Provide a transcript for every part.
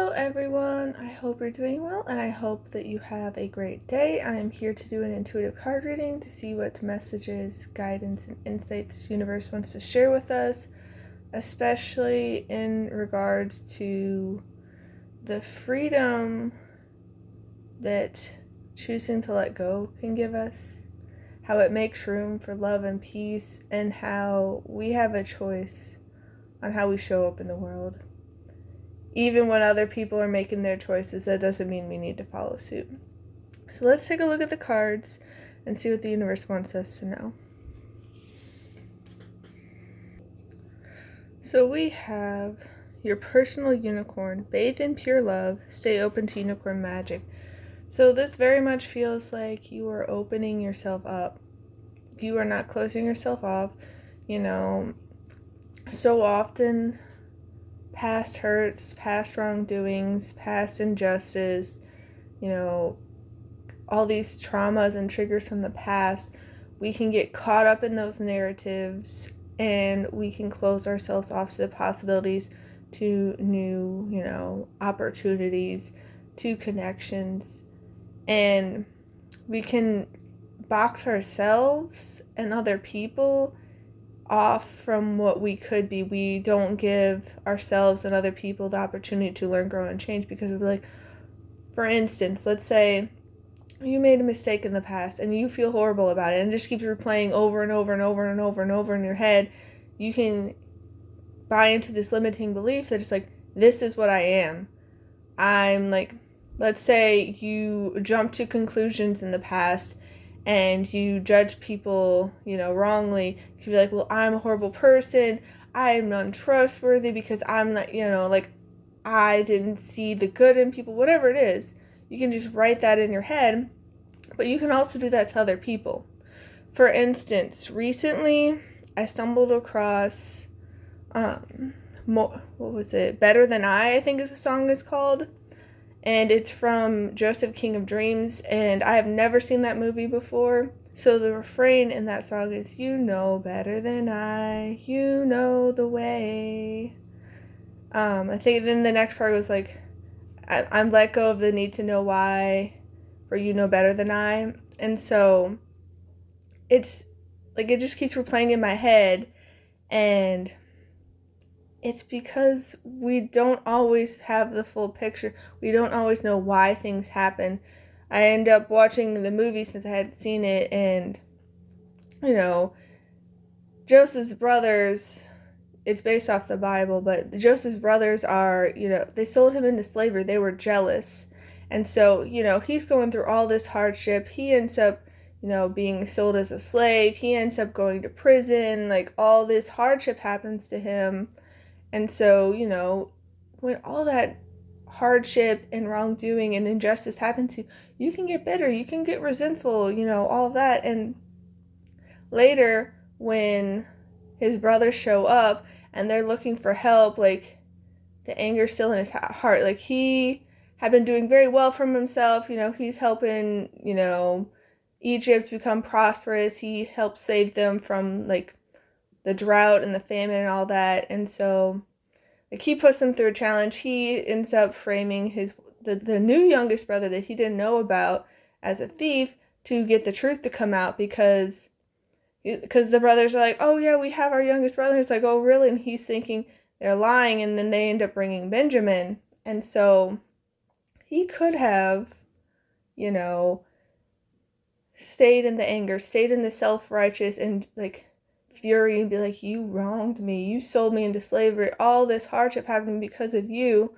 Hello everyone, I hope you're doing well and I hope that you have a great day. I am here to do an intuitive card reading to see what messages, guidance, and insights the universe wants to share with us, especially in regards to the freedom that choosing to let go can give us, how it makes room for love and peace, and how we have a choice on how we show up in the world. Even when other people are making their choices, that doesn't mean we need to follow suit. So let's take a look at the cards and see what the universe wants us to know. So we have your personal unicorn. Bathe in pure love. Stay open to unicorn magic. So this very much feels like you are opening yourself up. You are not closing yourself off. So often past hurts, past wrongdoings, past injustice, all these traumas and triggers from the past, we can get caught up in those narratives and we can close ourselves off to the possibilities, to new, opportunities, to connections. And we can box ourselves and other people off from what we could be. We don't give ourselves and other people the opportunity to learn, grow, and change because we're like, for instance, let's say you made a mistake in the past and you feel horrible about it and it just keeps replaying over and over and over and over and over in your head. You can buy into this limiting belief that it's like, this is what I am. I'm like, let's say you jump to conclusions in the past and you judge people, wrongly. You could be like, well, I'm a horrible person. I'm untrustworthy because I'm not, I didn't see the good in people, whatever it is. You can just write that in your head, but you can also do that to other people. For instance, recently I stumbled across, what was it? Better Than I think the song is called. And it's from Joseph, King of Dreams, and I have never seen that movie before. So the refrain in that song is, you know better than I, you know the way. I think then the next part was like, I'm let go of the need to know why, for you know better than I. And so it's like, it just keeps replaying in my head, and it's because we don't always have the full picture. We don't always know why things happen. I end up watching the movie since I hadn't seen it, and, Joseph's brothers, it's based off the Bible, but Joseph's brothers are, they sold him into slavery. They were jealous. And so, he's going through all this hardship. He ends up, being sold as a slave. He ends up going to prison. Like, all this hardship happens to him. And so, when all that hardship and wrongdoing and injustice happen to you, you can get bitter, you can get resentful, all that. And later, when his brothers show up and they're looking for help, like, the anger's still in his heart. Like, he had been doing very well for himself. He's helping, Egypt become prosperous. He helped save them from, like, the drought and the famine and all that. And so, like, he puts them through a challenge. He ends up framing the new youngest brother that he didn't know about as a thief to get the truth to come out, because the brothers are like, oh yeah, we have our youngest brother. It's like, oh really? And he's thinking they're lying, and then they end up bringing Benjamin. And so he could have, stayed in the anger, stayed in the self-righteous and like fury and be like, you wronged me, you sold me into slavery, all this hardship happened because of you.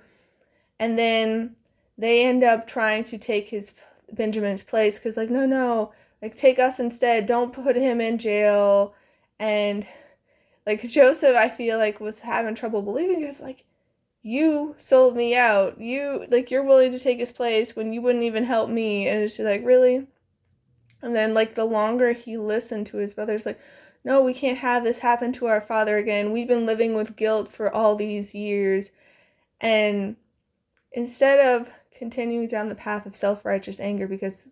And then they end up trying to take Benjamin's place, because like, no, like, take us instead, don't put him in jail. And like, Joseph, I feel like, was having trouble believing, because like, you sold me out, you're willing to take his place when you wouldn't even help me. And it's just like, really? And then like, the longer he listened to his brothers, like, no, we can't have this happen to our father again. We've been living with guilt for all these years. And instead of continuing down the path of self-righteous anger, because,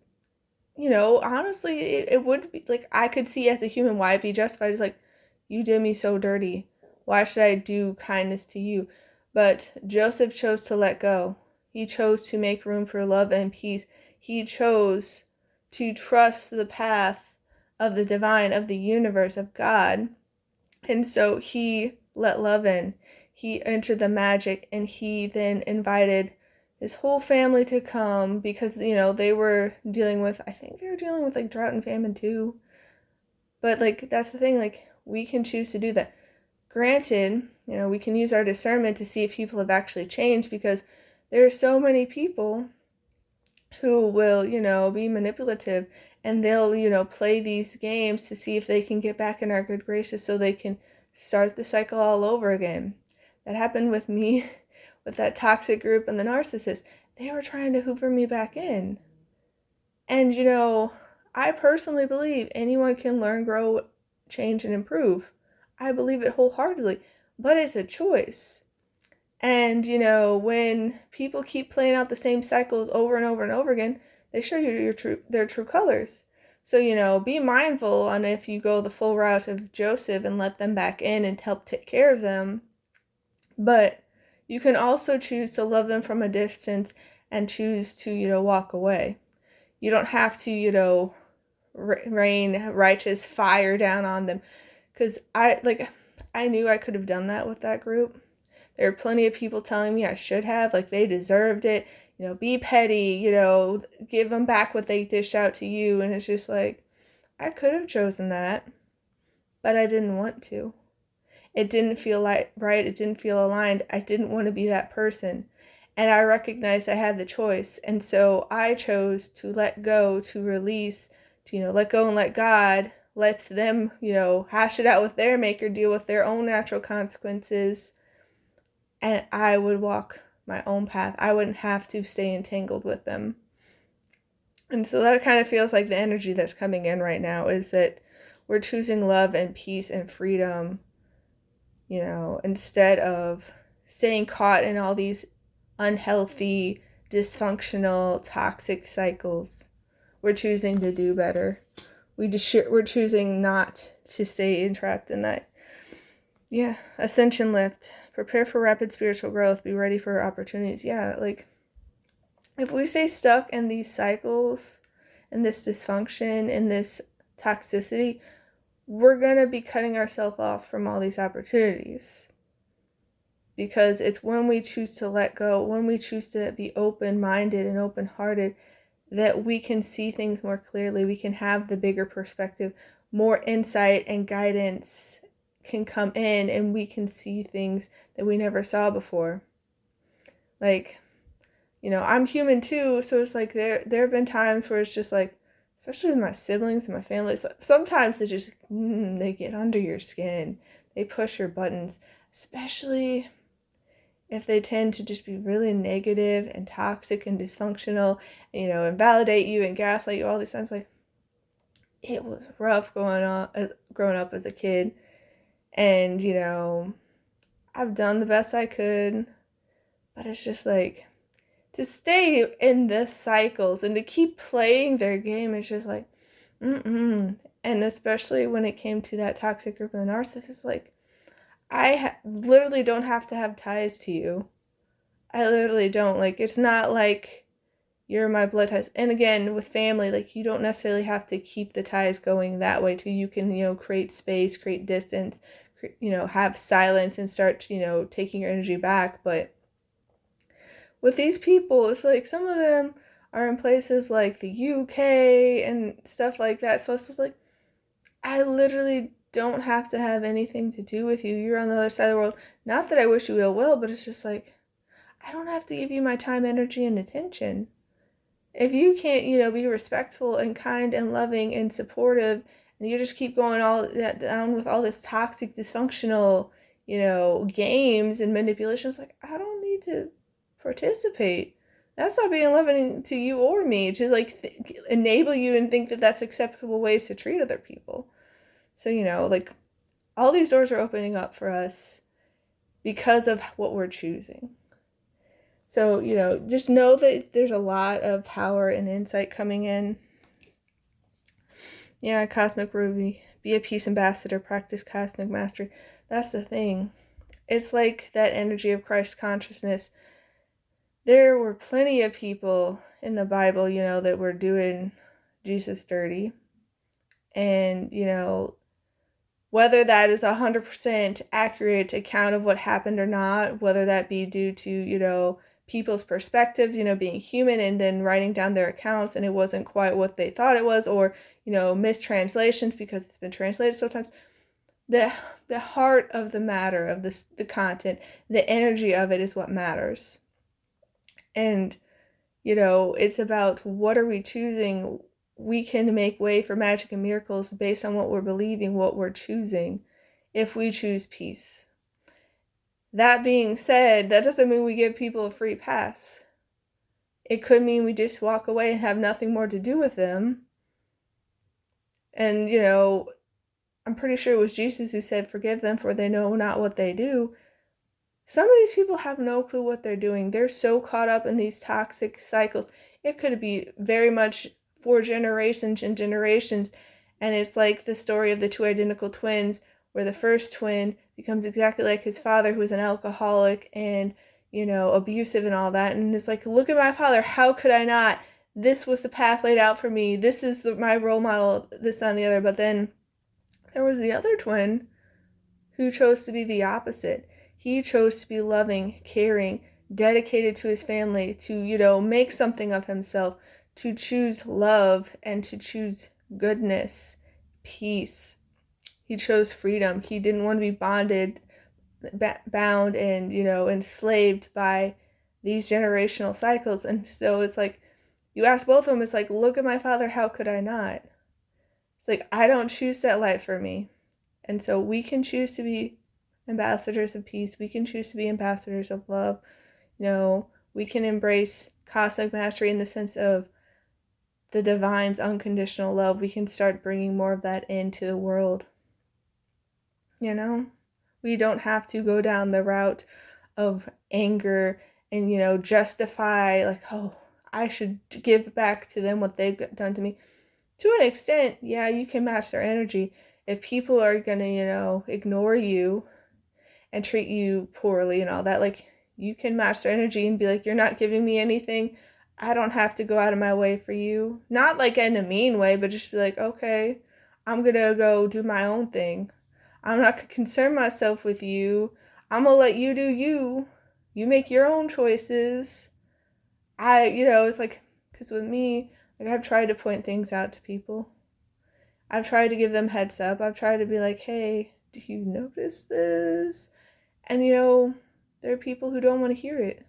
honestly, it would be like, I could see as a human why it'd be justified. It's like, you did me so dirty. Why should I do kindness to you? But Joseph chose to let go. He chose to make room for love and peace. He chose to trust the path of the divine, of the universe, of God. And so he let love in. He entered the magic, and he then invited his whole family to come because, they were dealing with, I think they were dealing with like drought and famine too. But like, that's the thing, like, we can choose to do that. Granted, we can use our discernment to see if people have actually changed, because there are so many people who will, be manipulative, and they'll, play these games to see if they can get back in our good graces so they can start the cycle all over again. That happened with me with that toxic group and the narcissist. They were trying to hoover me back in. And, I personally believe anyone can learn, grow, change, and improve. I believe it wholeheartedly, but it's a choice. And, when people keep playing out the same cycles over and over and over again, they show you their true colors. So, be mindful on if you go the full route of Joseph and let them back in and help take care of them. But you can also choose to love them from a distance and choose to, walk away. You don't have to, rain righteous fire down on them. Because I knew I could have done that with that group. There were plenty of people telling me I should have, like they deserved it, be petty, give them back what they dish out to you. And it's just like, I could have chosen that, but I didn't want to. It didn't feel right. It didn't feel aligned. I didn't want to be that person. And I recognized I had the choice. And so I chose to let go, to release, to, let go and let God. Let them, hash it out with their maker, deal with their own natural consequences. And I would walk my own path. I wouldn't have to stay entangled with them. And so that kind of feels like the energy that's coming in right now is that we're choosing love and peace and freedom, instead of staying caught in all these unhealthy, dysfunctional, toxic cycles. We're choosing to do better. We're choosing not to stay entrapped in that. Yeah, ascension lift. Prepare for rapid spiritual growth. Be ready for opportunities. Yeah, like, if we stay stuck in these cycles, in this dysfunction, in this toxicity, we're going to be cutting ourselves off from all these opportunities. Because it's when we choose to let go, when we choose to be open-minded and open-hearted, that we can see things more clearly. We can have the bigger perspective. More insight and guidance can come in, and we can see things that we never saw before. Like, I'm human too, so it's like there have been times where it's just like, especially with my siblings and my family, sometimes they get under your skin. They push your buttons, especially if they tend to just be really negative and toxic and dysfunctional, and validate you and gaslight you all these times. Like, it was rough growing up as a kid. And, I've done the best I could, but it's just like, to stay in the cycles and to keep playing their game is just like, And especially when it came to that toxic group of the narcissists, like, I literally don't have to have ties to you. I literally don't. Like, it's not like you're my blood ties. And again, with family, like, you don't necessarily have to keep the ties going that way too. You can, create space, create distance, have silence and start, taking your energy back. But with these people, it's like some of them are in places like the UK and stuff like that. So it's just like, I literally don't have to have anything to do with you. You're on the other side of the world. Not that I wish you ill will, but it's just like, I don't have to give you my time, energy, and attention. If you can't, be respectful and kind and loving and supportive, and you just keep going all that down with all this toxic, dysfunctional, games and manipulations, like, I don't need to participate. That's not being loving to you or me, to like enable you and think that that's acceptable ways to treat other people. So, like, all these doors are opening up for us because of what we're choosing. So, just know that there's a lot of power and insight coming in. Yeah, Cosmic Ruby. Be a peace ambassador. Practice cosmic mastery. That's the thing. It's like that energy of Christ consciousness. there were plenty of people in the Bible, that were doing Jesus dirty. And, whether that is 100% accurate account of what happened or not, whether that be due to, people's perspectives, being human and then writing down their accounts and it wasn't quite what they thought it was, or, mistranslations because it's been translated so times. The heart of the matter of the content, the energy of it is what matters. And, it's about what are we choosing. We can make way for magic and miracles based on what we're believing, what we're choosing, if we choose peace. That being said, that doesn't mean we give people a free pass. It could mean we just walk away and have nothing more to do with them. And, I'm pretty sure it was Jesus who said, "Forgive them, for they know not what they do." Some of these people have no clue what they're doing. They're so caught up in these toxic cycles. It could be very much for generations and generations. And it's like the story of the two identical twins, where the first twin becomes exactly like his father, who is an alcoholic and, abusive and all that. And it's like, look at my father. How could I not? This was the path laid out for me. This is my role model, this, that, and the other. But then there was the other twin who chose to be the opposite. He chose to be loving, caring, dedicated to his family, to, make something of himself, to choose love and to choose goodness, peace. He chose freedom. He didn't want to be bound and, enslaved by these generational cycles. And so it's like, you ask both of them, it's like, look at my father, how could I not? It's like, I don't choose that life for me. And so we can choose to be ambassadors of peace. We can choose to be ambassadors of love. We can embrace cosmic mastery in the sense of the divine's unconditional love. We can start bringing more of that into the world. We don't have to go down the route of anger and, justify like, oh, I should give back to them what they've done to me. To an extent, yeah, you can match their energy. If people are going to, ignore you and treat you poorly and all that, like, you can match their energy and be like, you're not giving me anything. I don't have to go out of my way for you. Not like in a mean way, but just be like, okay, I'm going to go do my own thing. I'm not going to concern myself with you. I'm going to let you do you. You make your own choices. It's like, because with me, like, I've tried to point things out to people. I've tried to give them heads up. I've tried to be like, hey, do you notice this? And, there are people who don't want to hear it.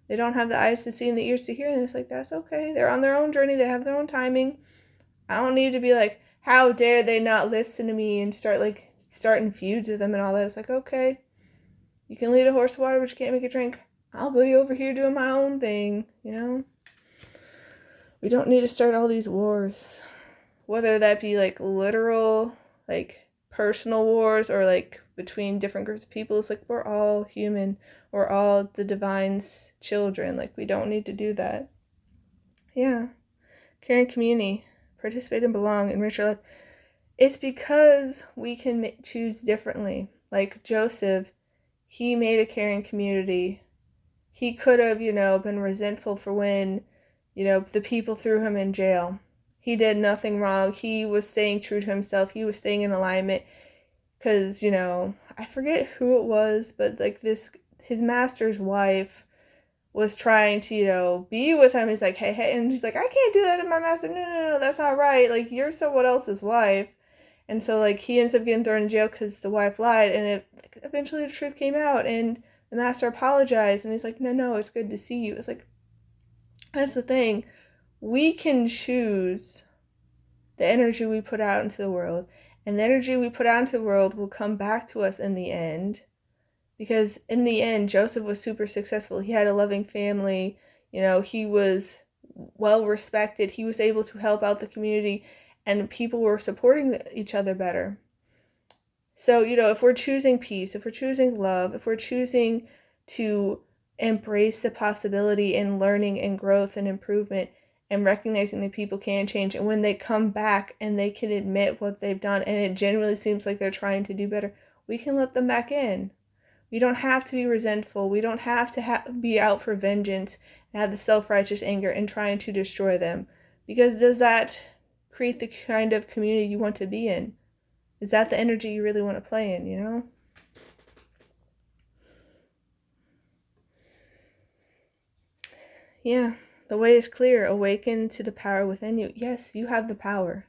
They don't have the eyes to see and the ears to hear. And it's like, that's okay. They're on their own journey. They have their own timing. I don't need to be like, how dare they not listen to me and starting feuds with them and all that. It's like, okay, you can lead a horse to water, but you can't make it drink. I'll be over here doing my own thing, We don't need to start all these wars. Whether that be like literal, like personal wars, or like between different groups of people. It's like, we're all human. We're all the divine's children. Like, we don't need to do that. Yeah. Caring community. Participate and belong. Enrich your life. It's because we can choose differently. Like Joseph, he made a caring community. He could have, been resentful for when, the people threw him in jail. He did nothing wrong. He was staying true to himself. He was staying in alignment. Because, I forget who it was, but like his master's wife was trying to, be with him. He's like, hey, and he's like, I can't do that to my master. No, that's not right. Like, you're someone else's wife. And so, like, he ends up getting thrown in jail because the wife lied, and eventually the truth came out, and the master apologized, and he's like, no, it's good to see you. It's like, that's the thing. We can choose the energy we put out into the world, and the energy we put out into the world will come back to us in the end. Because in the end, Joseph was super successful. He had a loving family. He was well respected. He was able to help out the community, and people were supporting each other better. So, if we're choosing peace, if we're choosing love, if we're choosing to embrace the possibility in learning and growth and improvement, and recognizing that people can change, and when they come back and they can admit what they've done, and it genuinely seems like they're trying to do better, we can let them back in. We don't have to be resentful. We don't have to be out for vengeance and have the self-righteous anger and trying to destroy them. Because does that create the kind of community you want to be in? Is that the energy you really want to play in, you know? Yeah, the way is clear. Awaken to the power within you. Yes, you have the power.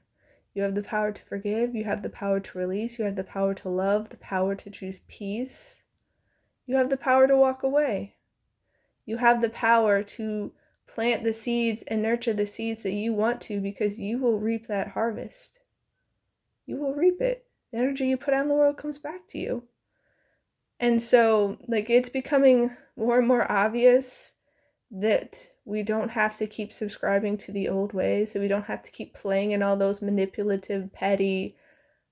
You have the power to forgive. You have the power to release. You have the power to love, the power to choose peace. You have the power to walk away. You have the power to plant the seeds and nurture the seeds that you want to, because you will reap that harvest. You will reap it. The energy you put out in the world comes back to you. And so, like, it's becoming more and more obvious that we don't have to keep subscribing to the old ways, that we don't have to keep playing in all those manipulative, petty,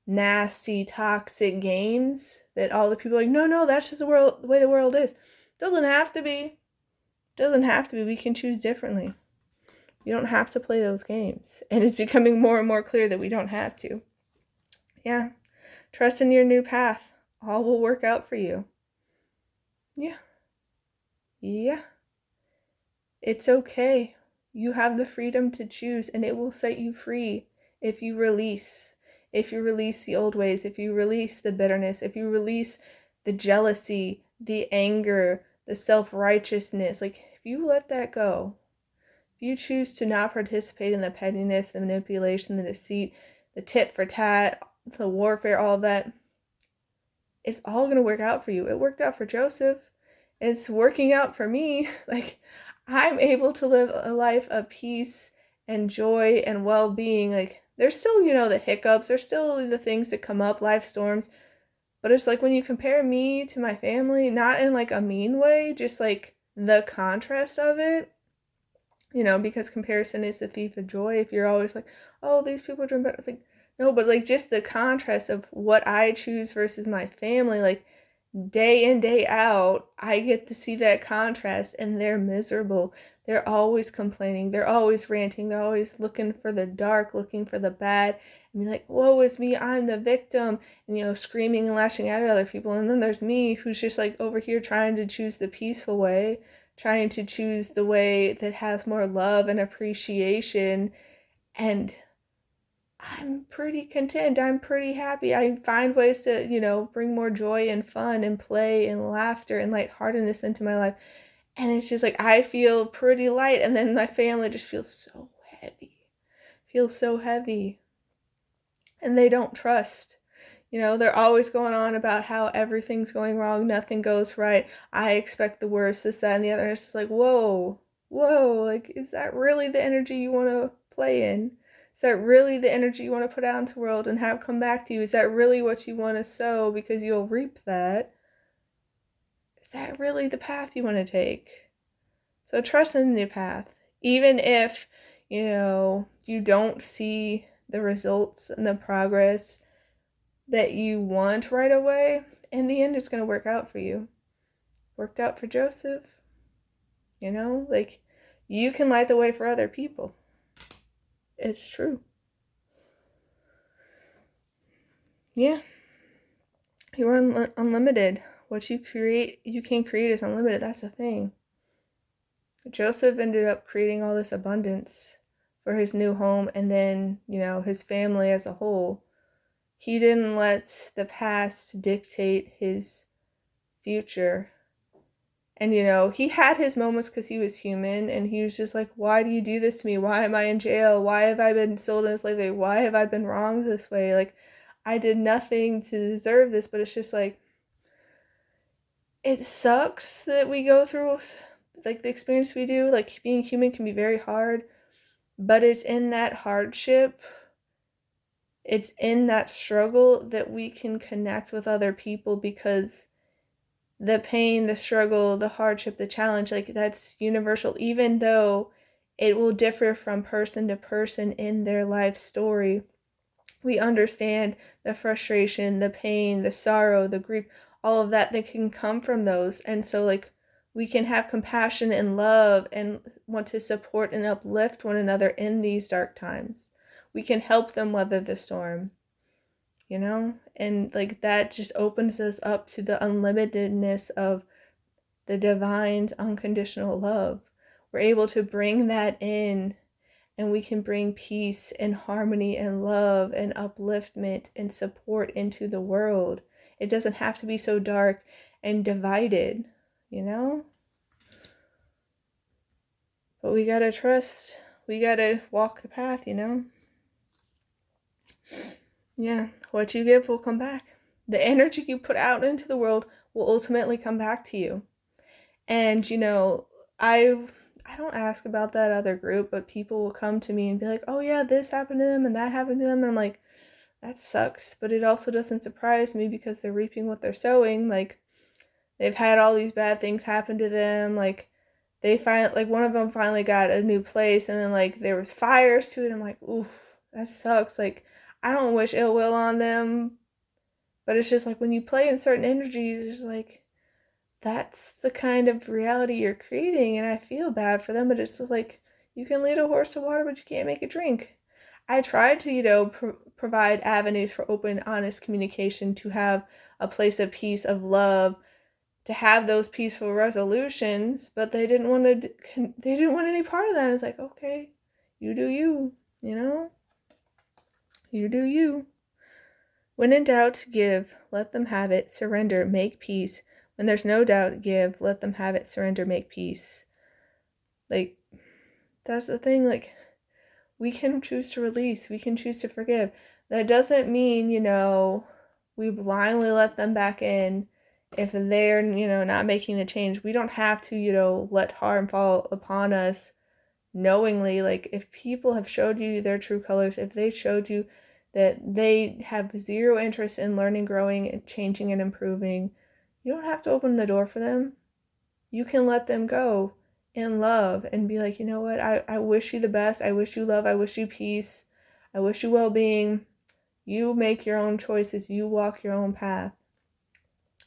nasty, toxic games that all the people are like, no, that's just the way the world is. Doesn't have to be. Doesn't have to be. We can choose differently. You don't have to play those games. And it's becoming more and more clear that we don't have to. Yeah. Trust in your new path. All will work out for you. Yeah. Yeah. It's okay. You have the freedom to choose, and it will set you free if you release. If you release the old ways, if you release the bitterness, if you release the jealousy, the anger, the self-righteousness, like if you let that go, if you choose to not participate in the pettiness, the manipulation, the deceit, the tit for tat, the warfare, all of that, it's all going to work out for you. It worked out for Joseph. It's working out for me. Like, I'm able to live a life of peace and joy and well-being. Like, there's still, the hiccups. There's still the things that come up, life storms. But it's like when you compare me to my family, not in like a mean way, just like the contrast of it, because comparison is the thief of joy. If you're always like, oh, these people are doing better. It's like, no, but like just the contrast of what I choose versus my family, like day in, day out, I get to see that contrast, and they're miserable. They're always complaining. They're always ranting. They're always looking for the dark, looking for the bad. And be like, woe is me, I'm the victim. And, screaming and lashing out at other people. And then there's me, who's just like over here trying to choose the peaceful way, trying to choose the way that has more love and appreciation. And I'm pretty content. I'm pretty happy. I find ways to, bring more joy and fun and play and laughter and lightheartedness into my life. And it's just like, I feel pretty light. And then my family just feels so heavy. Feels so heavy. And they don't trust. They're always going on about how everything's going wrong. Nothing goes right. I expect the worst, this, that, and the other. And it's like, whoa. Like, is that really the energy you want to play in? Is that really the energy you want to put out into the world and have come back to you? Is that really what you want to sow, because you'll reap that? Is that really the path you want to take? So trust in the new path. Even if, you don't see the results and the progress that you want right away, in the end it's going to work out for you. Worked out for Joseph. Like, you can light the way for other people. It's true. Yeah. You're unlimited. What you can create is unlimited. That's the thing. Joseph ended up creating all this abundance for his new home, and then, his family as a whole. He didn't let the past dictate his future. And, he had his moments because he was human, and he was just like, why do you do this to me? Why am I in jail? Why have I been sold into slavery? Why have I been wronged this way? Like, I did nothing to deserve this. But it's just like, it sucks that we go through, like, the experience we do. Like, being human can be very hard. But it's in that hardship, it's in that struggle that we can connect with other people, because the pain, the struggle, the hardship, the challenge, like, that's universal, even though it will differ from person to person in their life story. We understand the frustration, the pain, the sorrow, the grief, all of that can come from those. And so, like, we can have compassion and love and want to support and uplift one another in these dark times. We can help them weather the storm. you know? And like that just opens us up to the unlimitedness of the divine unconditional love. We're able to bring that in, and we can bring peace and harmony and love and upliftment and support into the world. It doesn't have to be so dark and divided, you know? But we gotta trust. We gotta walk the path, you know? Yeah, what you give will come back. The energy you put out into the world will ultimately come back to you. And, you know, I don't ask about that other group, but people will come to me and be like, oh yeah, this happened to them and that happened to them. And I'm like, that sucks. But it also doesn't surprise me because they're reaping what they're sowing. Like, they've had all these bad things happen to them. Like, one of them finally got a new place, and then like there was fires to it. I'm like, oof, that sucks. Like, I don't wish ill will on them, but it's just like when you play in certain energies, it's like that's the kind of reality you're creating, and I feel bad for them. But it's just like you can lead a horse to water, but you can't make it drink. I tried to, provide avenues for open, honest communication, to have a place of peace, of love, to have those peaceful resolutions, but they didn't want to. They didn't want any part of that. It's like, okay, you do you. You know, you do you. When in doubt, give. Let them have it. Surrender. Make peace. When there's no doubt, give. Let them have it. Surrender. Make peace. Like, that's the thing. Like, we can choose to release. We can choose to forgive. That doesn't mean, we blindly let them back in if they're, not making the change. We don't have to, let harm fall upon us knowingly. Like, if people have showed you their true colors, if they showed you that they have zero interest in learning, growing, and changing and improving, you don't have to open the door for them. You can let them go in love and be like, you know what, I wish you the best. I wish you love. I wish you peace. I wish you well-being. You make your own choices. You walk your own path.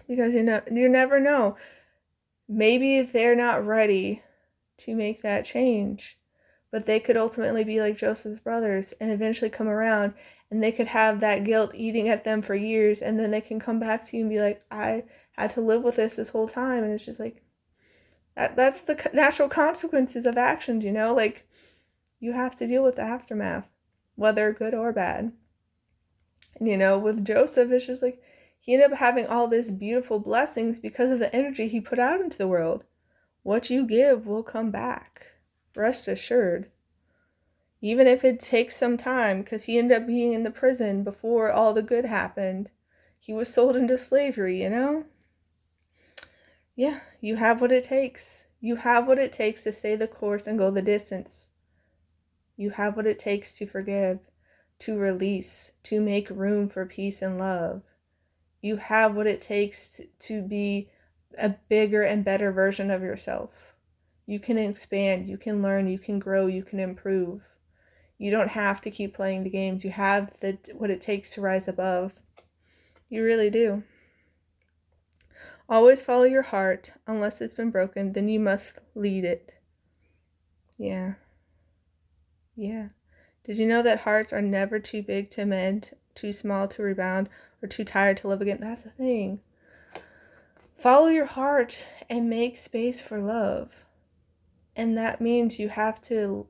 Because, you never know. Maybe they're not ready to make that change. But they could ultimately be like Joseph's brothers and eventually come around, and they could have that guilt eating at them for years, and then they can come back to you and be like, I had to live with this whole time. And it's just like, that's the natural consequences of actions, like you have to deal with the aftermath, whether good or bad. And with Joseph, it's just like he ended up having all this beautiful blessings because of the energy he put out into the world. What you give will come back, rest assured. Even if it takes some time, because he ended up being in the prison before all the good happened. He was sold into slavery, Yeah, you have what it takes. You have what it takes to stay the course and go the distance. You have what it takes to forgive, to release, to make room for peace and love. You have what it takes to be a bigger and better version of yourself. You can expand, you can learn, you can grow, you can improve. You don't have to keep playing the games. You have what it takes to rise above. You really do. Always follow your heart. Unless it's been broken, then you must lead it. Yeah. Yeah. Did you know that hearts are never too big to mend, too small to rebound, or too tired to love again? That's the thing. Follow your heart and make space for love. And that means you have to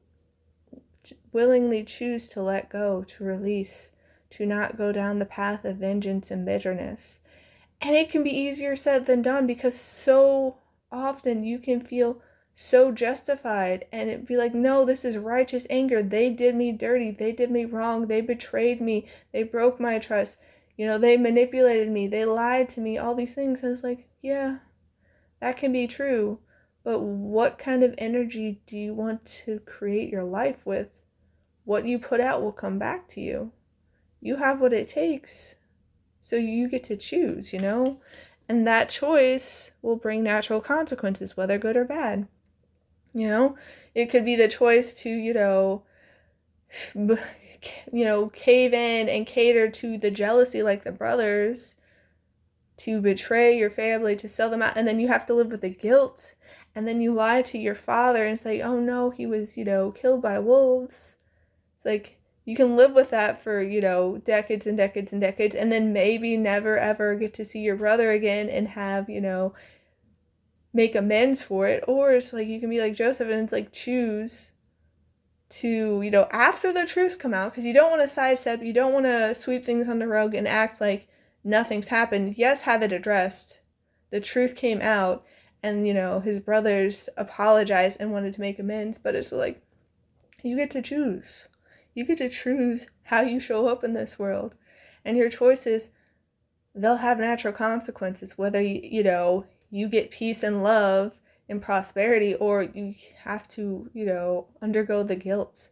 willingly choose to let go, to release, to not go down the path of vengeance and bitterness. And it can be easier said than done, because so often you can feel so justified and it'd be like, no, this is righteous anger. They did me dirty. They did me wrong. They betrayed me. They broke my trust. They manipulated me. They lied to me. All these things. And it's like, yeah, that can be true. But what kind of energy do you want to create your life with? What you put out will come back to you. You have what it takes. So you get to choose, And that choice will bring natural consequences, whether good or bad. It could be the choice to, cave in and cater to the jealousy like the brothers, to betray your family, to sell them out, and then you have to live with the guilt, and then you lie to your father and say, oh no, he was, killed by wolves. It's like, You can live with that for, decades and decades and decades, and then maybe never ever get to see your brother again and have, make amends for it. Or it's like you can be like Joseph and it's like choose to, after the truth come out, because you don't want to sidestep, you don't want to sweep things on the rug and act like nothing's happened. Yes, have it addressed. The truth came out, and, his brothers apologized and wanted to make amends, but it's like, you get to choose. You get to choose how you show up in this world. And your choices, they'll have natural consequences, whether, you get peace and love and prosperity, or you have to, undergo the guilt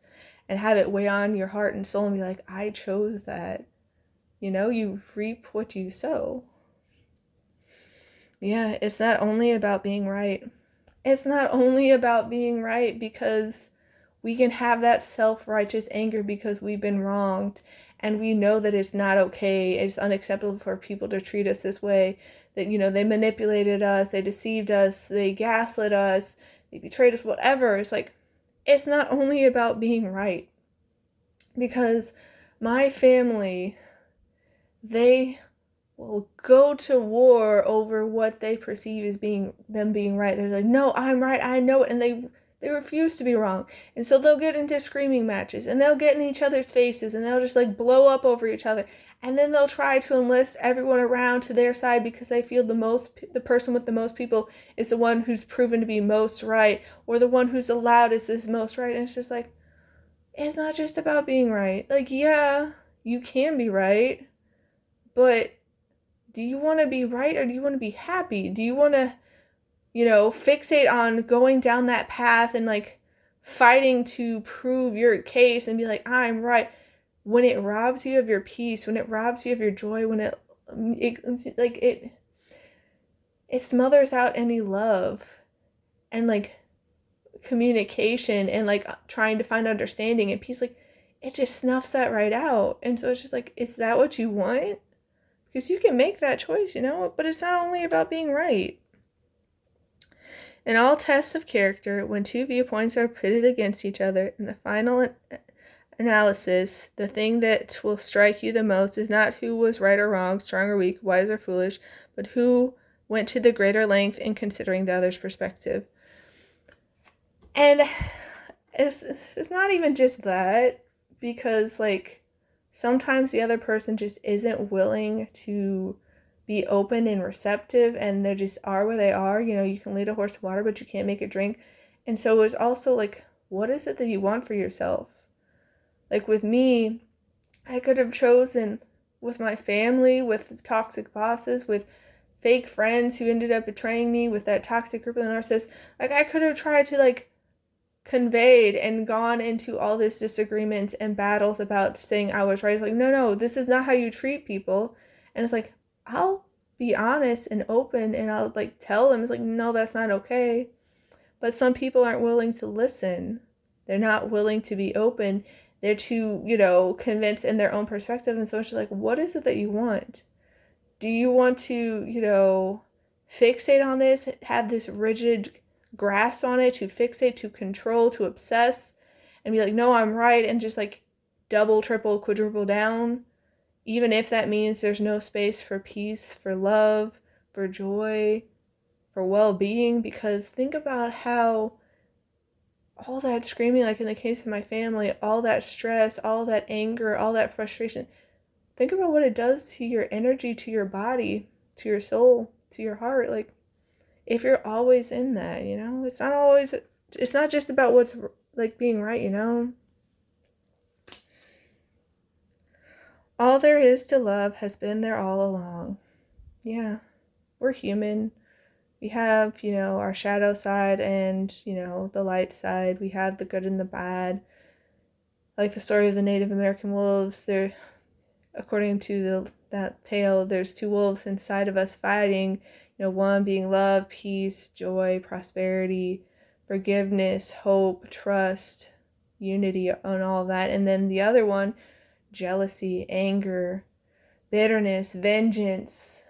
and have it weigh on your heart and soul and be like, I chose that. You reap what you sow. Yeah, it's not only about being right. It's not only about being right, because we can have that self-righteous anger because we've been wronged and we know that it's not okay. It's unacceptable for people to treat us this way. That, they manipulated us, they deceived us, they gaslit us, they betrayed us, whatever. It's like, it's not only about being right. Because my family, they will go to war over what they perceive as being them being right. They're like, no, I'm right, I know it, and they refuse to be wrong. And so they'll get into screaming matches, and they'll get in each other's faces, and they'll just like blow up over each other. And then they'll try to enlist everyone around to their side because they feel the person with the most people is the one who's proven to be most right, or the one who's the loudest is most right. And it's just like, it's not just about being right. Like, yeah, you can be right, but do you want to be right, or do you want to be happy? Do you want to, fixate on going down that path and like fighting to prove your case and be like, I'm right, when it robs you of your peace, when it robs you of your joy, when it smothers out any love and like communication and like trying to find understanding and peace, like it just snuffs that right out. And so it's just like, is that what you want? Because you can make that choice, but it's not only about being right. In all tests of character, when two viewpoints are pitted against each other, in the final analysis, the thing that will strike you the most is not who was right or wrong, strong or weak, wise or foolish, but who went to the greater length in considering the other's perspective. And it's not even just that, because like sometimes the other person just isn't willing to be open and receptive, and they just are where they are. You can lead a horse to water, but you can't make it drink. And so it's also like, what is it that you want for yourself? Like with me, I could have chosen with my family, with toxic bosses, with fake friends who ended up betraying me, with that toxic group of narcissists. Like I could have tried to like conveyed and gone into all this disagreement and battles about saying I was right. It's like, no, this is not how you treat people. And it's like, I'll be honest and open and I'll like tell them, it's like, no, that's not okay. But some people aren't willing to listen. They're not willing to be open. They're too, convinced in their own perspective. And so it's just like, what is it that you want? Do you want to, fixate on this, have this rigid grasp on it, to fixate, to control, to obsess, and be like, no, I'm right, and just like double, triple, quadruple down, even if that means there's no space for peace, for love, for joy, for well-being? Because think about how all that screaming, like in the case of my family, all that stress, all that anger, all that frustration, think about what it does to your energy, to your body, to your soul, to your heart. Like, if you're always in that, it's not just about what's like being right, All there is to love has been there all along. Yeah, we're human. We have, our shadow side and, the light side. We have the good and the bad. Like the story of the Native American wolves, according to that tale, there's two wolves inside of us fighting, one being love, peace, joy, prosperity, forgiveness, hope, trust, unity, and all that. And then the other one, jealousy, anger, bitterness, vengeance,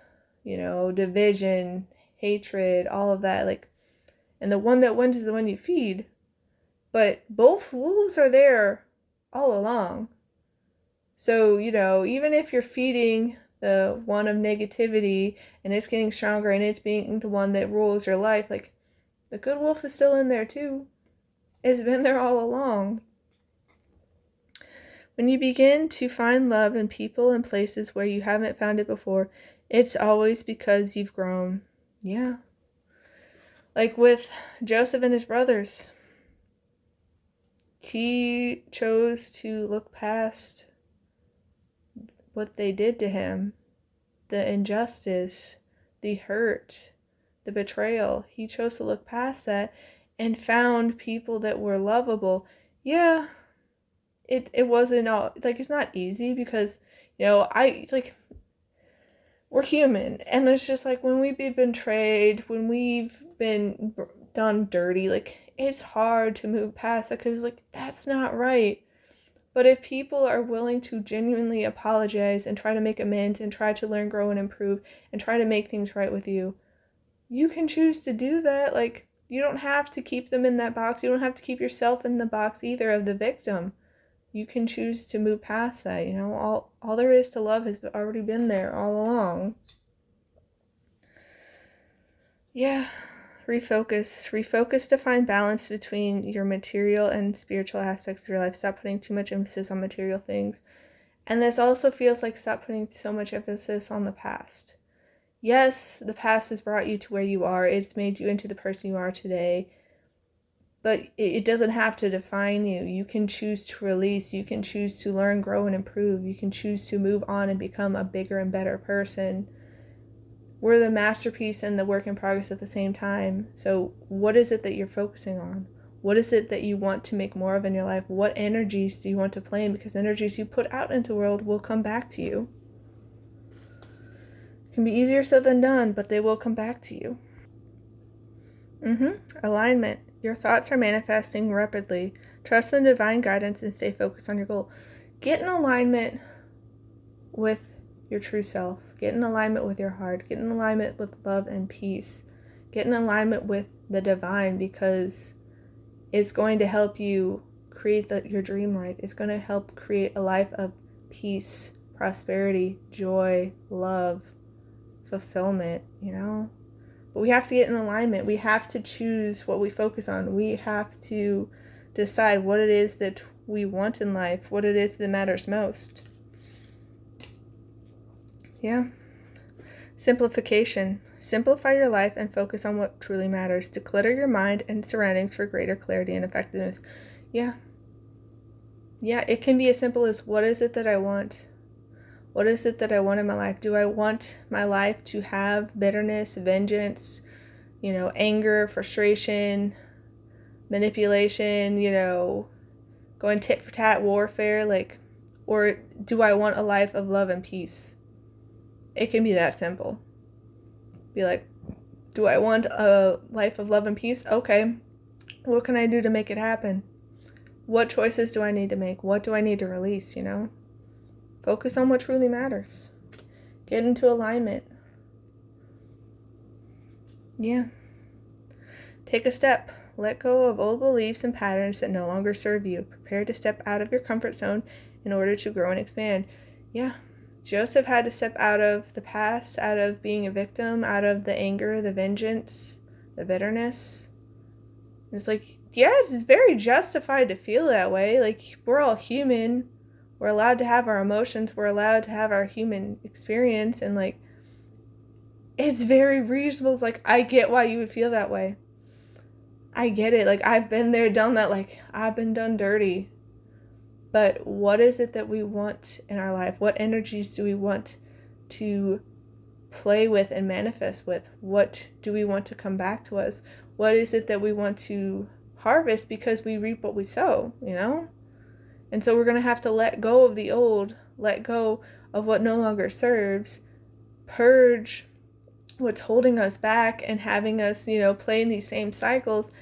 division, hatred, all of that. Like, and the one that wins is the one you feed. But both wolves are there all along. So, even if you're feeding the one of negativity and it's getting stronger and it's being the one that rules your life, like, the good wolf is still in there too. It's been there all along. When you begin to find love in people and places where you haven't found it before, it's always because you've grown. Yeah. Like with Joseph and his brothers. He chose to look past what they did to him, the injustice, the hurt, the betrayal. He chose to look past that and found people that were lovable. Yeah, it wasn't all, like, it's not easy because, we're human, and it's just like when we've been betrayed, when we've been done dirty, like, it's hard to move past that because, like, that's not right. But if people are willing to genuinely apologize and try to make amends and try to learn, grow, and improve and try to make things right with you, you can choose to do that. Like, you don't have to keep them in that box. You don't have to keep yourself in the box either of the victim. You can choose to move past that. All there is to love has already been there all along. Yeah. Refocus to find balance between your material and spiritual aspects of your life. Stop putting too much emphasis on material things. And this also feels like stop putting so much emphasis on the past. Yes, the past has brought you to where you are. It's made you into the person you are today. But it doesn't have to define you. You can choose to release. You can choose to learn, grow, and improve. You can choose to move on and become a bigger and better person. We're the masterpiece and the work in progress at the same time. So what is it that you're focusing on? What is it that you want to make more of in your life? What energies do you want to play in? Because energies you put out into the world will come back to you. It can be easier said than done, but they will come back to you. Alignment. Your thoughts are manifesting rapidly. Trust in divine guidance and stay focused on your goal. Get in alignment with your true self. Get in alignment with your heart. Get in alignment with love and peace. Get in alignment with the divine, because it's going to help you create your dream life. It's going to help create a life of peace, prosperity, joy, love, fulfillment, But we have to get in alignment. We have to choose what we focus on. We have to decide what it is that we want in life, what it is that matters most. Yeah. Simplification. Simplify your life and focus on what truly matters. Declutter your mind and surroundings for greater clarity and effectiveness. Yeah. Yeah, it can be as simple as, what is it that I want? What is it that I want in my life? Do I want my life to have bitterness, vengeance, anger, frustration, manipulation, going tit for tat warfare, or do I want a life of love and peace? It can be that simple. Be like, do I want a life of love and peace? Okay. What can I do to make it happen? What choices do I need to make? What do I need to release, Focus on what truly matters. Get into alignment. Yeah. Take a step. Let go of old beliefs and patterns that no longer serve you. Prepare to step out of your comfort zone in order to grow and expand. Yeah. Joseph had to step out of the past, out of being a victim, out of the anger, the vengeance, the bitterness. And it's like, yes, it's very justified to feel that way. Like, we're all human. We're allowed to have our emotions. We're allowed to have our human experience. And, it's very reasonable. It's like, I get why you would feel that way. I get it. I've been there, done that. I've been done dirty. But what is it that we want in our life? What energies do we want to play with and manifest with? What do we want to come back to us? What is it that we want to harvest? Because we reap what we sow, And so we're going to have to let go of the old, let go of what no longer serves, purge what's holding us back and having us, play in these same cycles,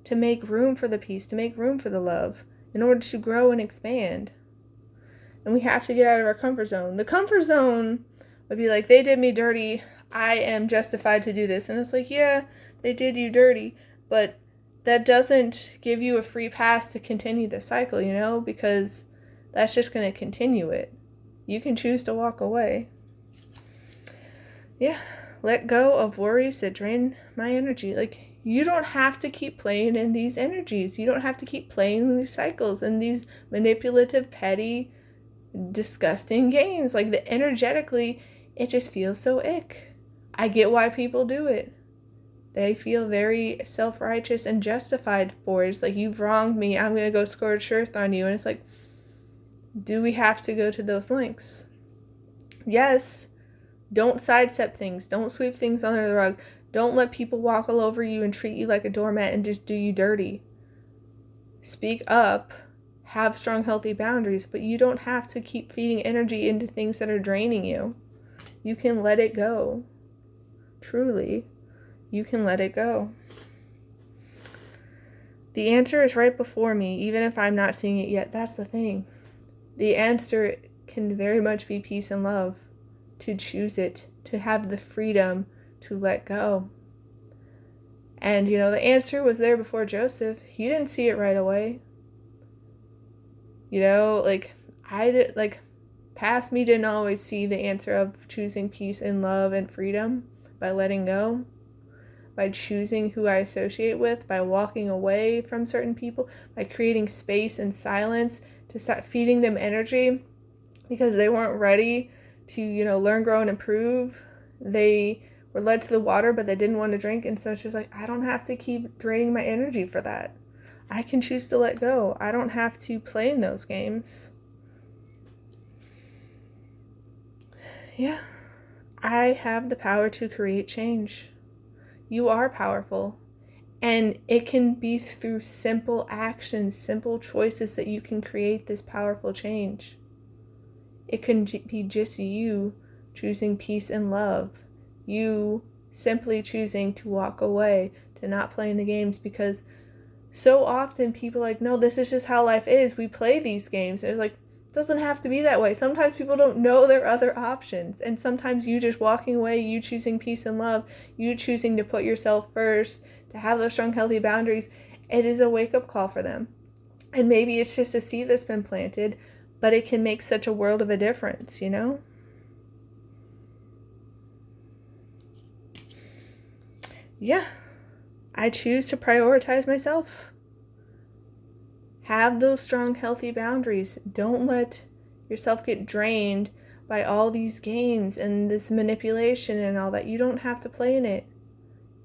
to make room for the peace, to make room for the love, in order to grow and expand. And we have to get out of our comfort zone. The comfort zone would be like, they did me dirty, I am justified to do this. And it's like, yeah, they did you dirty, but that doesn't give you a free pass to continue the cycle, because that's just going to continue it. You can choose to walk away. Yeah, let go of worries that drain my energy. Like, you don't have to keep playing in these energies. You don't have to keep playing in these cycles and these manipulative, petty, disgusting games. Like, the energetically, it just feels so ick. I get why people do it. They feel very self-righteous and justified for it. It's like, you've wronged me, I'm going to go scorched earth on you. And it's like, do we have to go to those lengths? Yes. Don't sidestep things. Don't sweep things under the rug. Don't let people walk all over you and treat you like a doormat and just do you dirty. Speak up. Have strong, healthy boundaries, but you don't have to keep feeding energy into things that are draining you. You can let it go. Truly, you can let it go. The answer is right before me, even if I'm not seeing it yet. That's the thing. The answer can very much be peace and love. To choose it, to have the freedom to let go. And, the answer was there before Joseph. He didn't see it right away. Past me didn't always see the answer of choosing peace and love and freedom by letting go, by choosing who I associate with, by walking away from certain people, by creating space and silence to stop feeding them energy because they weren't ready to, learn, grow, and improve. They were led to the water, but they didn't want to drink. And so it's just like, I don't have to keep draining my energy for that. I can choose to let go. I don't have to play in those games. Yeah. I have the power to create change. You are powerful. And it can be through simple actions, simple choices that you can create this powerful change. It can be just you choosing peace and love. You simply choosing to walk away, to not play in the games, because so often people are like, no, this is just how life is. We play these games. It's like, it doesn't have to be that way. Sometimes people don't know there are other options. And sometimes you just walking away, you choosing peace and love, you choosing to put yourself first, to have those strong, healthy boundaries, it is a wake-up call for them. And maybe it's just a seed that's been planted, but it can make such a world of a difference, Yeah. I choose to prioritize myself. Have those strong, healthy boundaries. Don't let yourself get drained by all these games and this manipulation and all that. You don't have to play in it.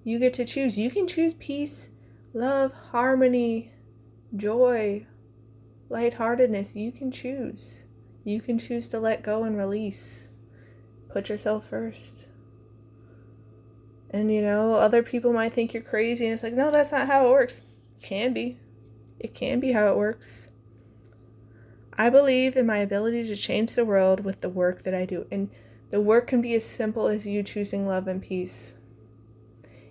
You get to choose. You can choose peace, love, harmony, joy, lightheartedness. You can choose. You can choose to let go and release. Put yourself first. And, other people might think you're crazy, and it's like, no, that's not how it works. It can be. It can be how it works. I believe in my ability to change the world with the work that I do. And the work can be as simple as you choosing love and peace.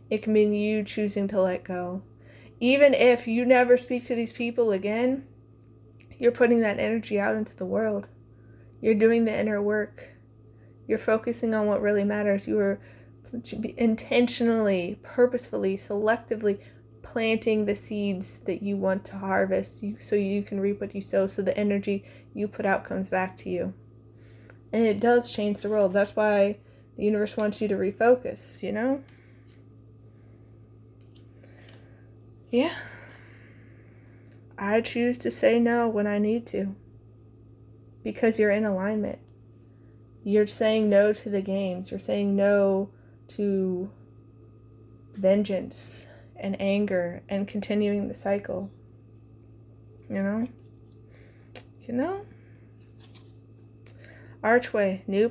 It can mean you choosing to let go. Even if you never speak to these people again, you're putting that energy out into the world. You're doing the inner work. You're focusing on what really matters. You are intentionally, purposefully, selectively planting the seeds that you want to harvest so you can reap what you sow, so the energy you put out comes back to you. And it does change the world. That's why the universe wants you to refocus, Yeah. I choose to say no when I need to, because you're in alignment. You're saying no to the games. You're saying no to vengeance and anger and continuing the cycle. Archway, new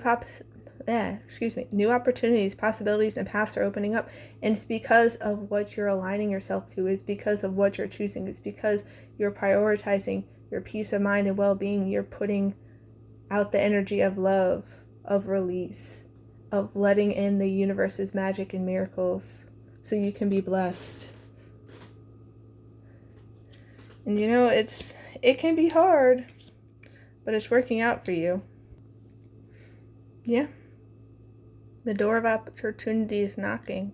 opportunities, possibilities, and paths are opening up. And it's because of what you're aligning yourself to. It's because of what you're choosing. It's because you're prioritizing your peace of mind and well-being. You're putting out the energy of love, of release, of letting in the universe's magic and miracles so you can be blessed. And it can be hard, but it's working out for you. Yeah. The door of opportunity is knocking.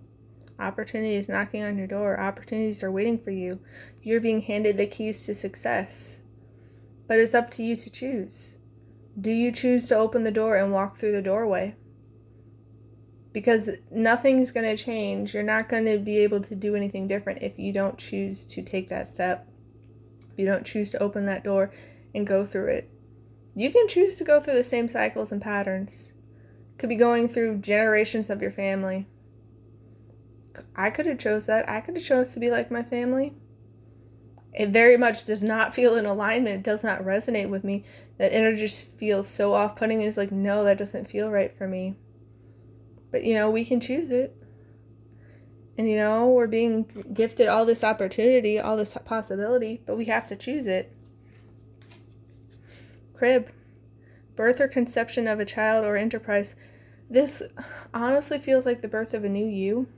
Opportunity is knocking on your door. Opportunities are waiting for you. You're being handed the keys to success. But it's up to you to choose. Do you choose to open the door and walk through the doorway? Because nothing's going to change. You're not going to be able to do anything different if you don't choose to take that step. If you don't choose to open that door and go through it. You can choose to go through the same cycles and patterns. Could be going through generations of your family. I could have chose that. I could have chose to be like my family. It very much does not feel in alignment. It does not resonate with me. That energy feels so off-putting. It's like, no, that doesn't feel right for me. But, we can choose it. And, we're being gifted all this opportunity, all this possibility, but we have to choose it. Crib. Birth or conception of a child or enterprise. This honestly feels like the birth of a new you.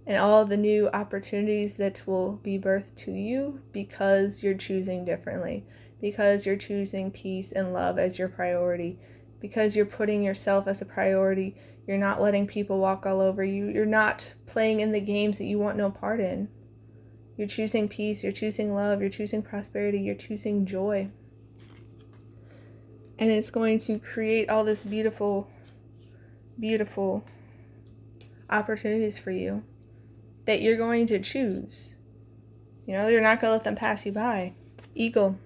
And all the new opportunities that will be birthed to you because you're choosing differently. Because you're choosing peace and love as your priority. Because you're putting yourself as a priority. You're not letting people walk all over you. You're not playing in the games that you want no part in. You're choosing peace. You're choosing love. You're choosing prosperity. You're choosing joy. And it's going to create all this beautiful, beautiful opportunities for you that you're going to choose. You're not going to let them pass you by. Eagle.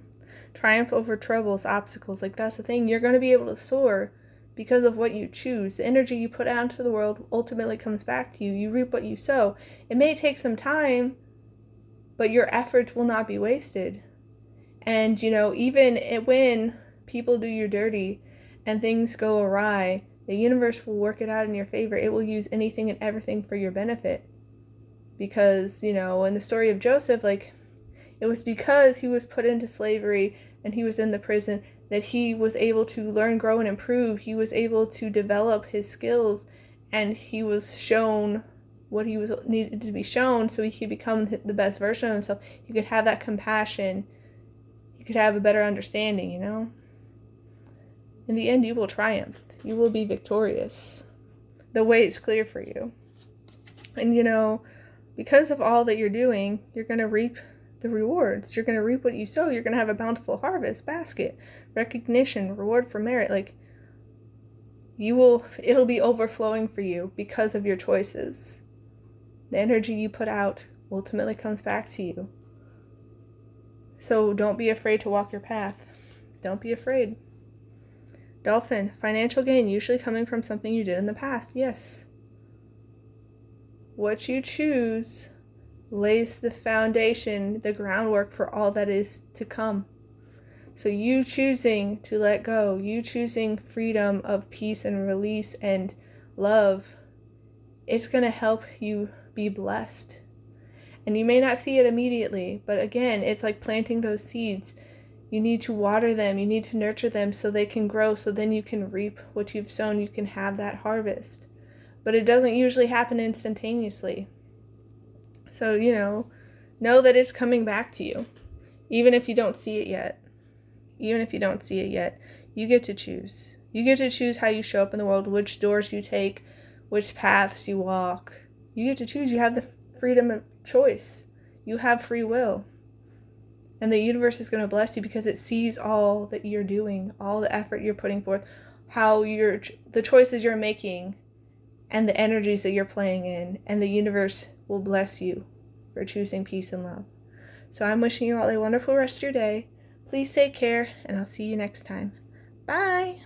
Triumph over troubles, obstacles. That's the thing. You're going to be able to soar because of what you choose. The energy you put out into the world ultimately comes back to you. You reap what you sow. It may take some time, but your efforts will not be wasted. And, even when people do you dirty and things go awry, the universe will work it out in your favor. It will use anything and everything for your benefit. Because, in the story of Joseph, it was because he was put into slavery and he was in the prison that he was able to learn, grow, and improve. He was able to develop his skills, and he was shown what he was needed to be shown so he could become the best version of himself. He could have that compassion. He could have a better understanding, In the end, you will triumph. You will be victorious. The way is clear for you. And, because of all that you're doing, you're going to reap the rewards. You're going to reap what you sow. You're going to have a bountiful harvest, basket, recognition, reward for merit. It'll be overflowing for you because of your choices. The energy you put out ultimately comes back to you. So don't be afraid to walk your path. Don't be afraid. Dolphin. Financial gain, usually coming from something you did in the past. Yes. What you choose lays the foundation, the groundwork for all that is to come. So you choosing to let go, you choosing freedom of peace and release and love, it's going to help you be blessed. And you may not see it immediately, but again, it's like planting those seeds. You need to water them, you need to nurture them so they can grow, so then you can reap what you've sown, you can have that harvest. But it doesn't usually happen instantaneously. So, know that it's coming back to you, even if you don't see it yet. Even if you don't see it yet, you get to choose. You get to choose how you show up in the world, which doors you take, which paths you walk. You get to choose. You have the freedom of choice. You have free will. And the universe is going to bless you because it sees all that you're doing, all the effort you're putting forth, the choices you're making, and the energies that you're playing in. And the universe will bless you for choosing peace and love. So I'm wishing you all a wonderful rest of your day. Please take care, and I'll see you next time. Bye!